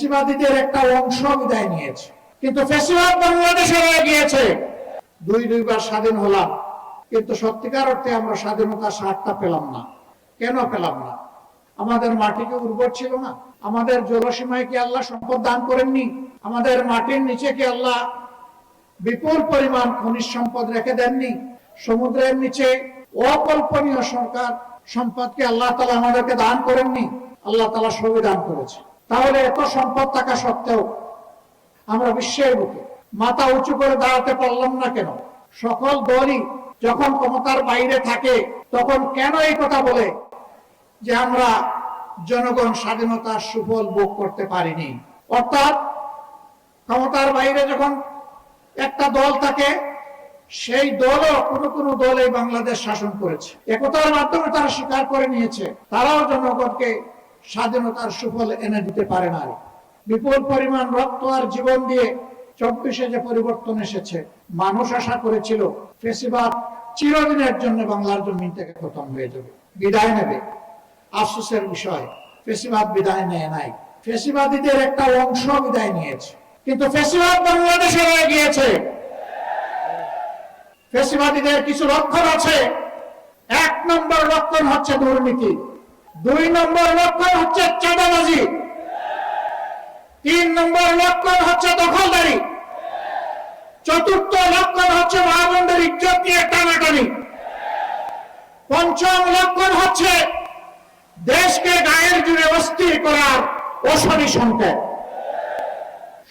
ফ্যাসিবাদীদের একটা অংশ বিদায় নিয়েছে, কিন্তু ফ্যাসিবাদ বাংলাদেশে রয়ে গিয়েছে। দুইবার স্বাধীন হলাম, কিন্তু সত্যিকার অর্থে আমরা স্বাধীনতার স্বাদটা পেলাম না। কেন পেলাম না? আমাদের মাটি কি উর্বর ছিল না? আমাদের জলসীমায় কি আল্লাহ সম্পদ দান করেননি? আমাদের মাটির নিচে কি আল্লাহ বিপুল পরিমাণ খনিজ সম্পদ রেখে দেননি? সমুদ্রের নিচে অকল্পনীয় সম্পদকে আল্লাহ তাআলা আমাদেরকে দান করেননি? আল্লাহ তাআলা সবই দান করেছে। তাহলে এত সম্পদ থাকা সত্ত্বেও আমরা বিশ্বের বুকে মাথা উঁচু করে দাঁড়াতে পারলাম না কেন? সকল দলই যখন ক্ষমতার বাইরে থাকে তখন কেন এই কথা বলে যে আমরা জনগণ স্বাধীনতার সুফল ভোগ করতে পারিনি? অর্থাৎ ক্ষমতার বাইরে যখন একটা দল থাকে, সেই দলও কোনো দল এই বাংলাদেশ শাসন করেছে। একতার মাধ্যমে তারা স্বীকার করে নিয়েছে তারাও জনগণকে স্বাধীনতার সুফল এনে দিতে পারে না। বিপুল পরিমাণ রক্ত আর জীবন দিয়ে 24-এ যে পরিবর্তন এসেছে, মানুষ আশা করেছিল ফ্যাসিবাদ চিরদিনের জন্য বাংলার জমিন থেকে খতম হয়ে যাবে, বিদায় নেবে। আফসোসের বিষয়, ফ্যাসিবাদ বিদায় নেয় নাই। ফ্যাসিবাদীদের একটা অংশ বিদায় নিয়েছে, কিন্তু ফ্যাসিবাদ বাংলাদেশে রয়ে গিয়েছে। ফ্যাসিবাদীদের কিছু লক্ষণ আছে। 1 নম্বর লক্ষণ হচ্ছে দুর্নীতি, 2 নম্বর লক্ষণ হচ্ছে চাঁদাবাজি, 3 নম্বর লক্ষণ হচ্ছে দখলদারি, 4র্থ লক্ষণ হচ্ছে মা বোনদের ইজ্জত নিয়ে টানাটানি, 5ম লক্ষণ হচ্ছে দেশকে গায়ের জুড়ে অস্থির করার অশনি সংকেত।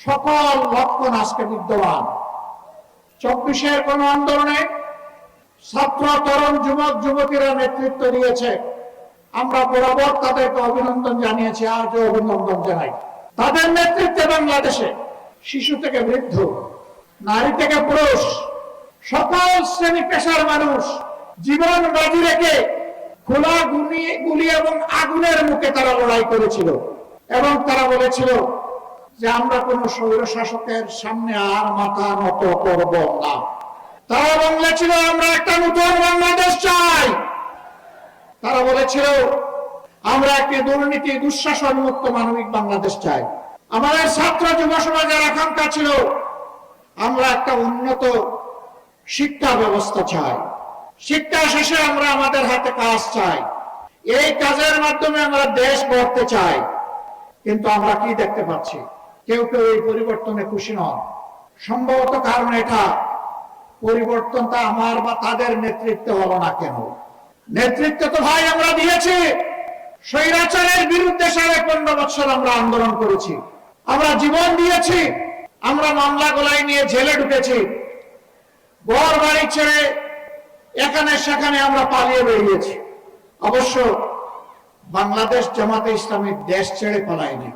সকল লক্ষণ আজকে বিদ্যমান। 24-এর কোন আন্দোলনে ছাত্র, তরুণ, যুবক যুবতীরা নেতৃত্ব দিয়েছে। আমরা বরাবর তাদেরকে অভিনন্দন জানিয়েছি, আজও অভিনন্দন জানাই। তাদের নেতৃত্বে বাংলাদেশে শিশু থেকে বৃদ্ধ, নারী থেকে পুরুষ, সকল শ্রেণী পেশার মানুষ জীবন বাজি রেখে খোলা গুলি এবং আগুনের মুখে তারা লড়াই করেছিল। এবং তারা বলেছিল যে আমরা কোন স্বৈর শাসকের সামনে আর মাথা নত করব না। তারা বলেছিল আমরা একটা নতুন বাংলাদেশ চাই। তারা বলেছিল আমরা একটি দুর্নীতি দুঃশাসন মুক্ত মানবিক বাংলাদেশ চাই। আমাদের ছাত্র যুব সমাজের আকাঙ্ক্ষা ছিল আমরা একটা উন্নত শিক্ষা ব্যবস্থা চাই। শিক্ষা শেষে আমরা আমাদের হাতে কাজ চাই। এই কাজের মাধ্যমে আমরা দেশ গড়তে চাই। কিন্তু আমরা কি দেখতে পাচ্ছি? কেউ কেউ এই পরিবর্তনে খুশি নন। সম্ভবত কারণ এটা, পরিবর্তনটা আমার বা তাদের নেতৃত্বে হলো না কেন? নেতৃত্ব তো ভাই আমরা দিয়েছি। স্বৈরাচারের বিরুদ্ধে 15.5 বছর আমরা আন্দোলন করেছি, আমরা জীবন দিয়েছি, আমরা মামলা গলায় নিয়ে জেলে ঢুকেছি, ঘর বাড়ি ছেড়ে এখানে সেখানে আমরা পালিয়ে বেরিয়েছি। অবশ্য বাংলাদেশ জামাতে ইসলামী দেশ ছেড়ে পালায়নি।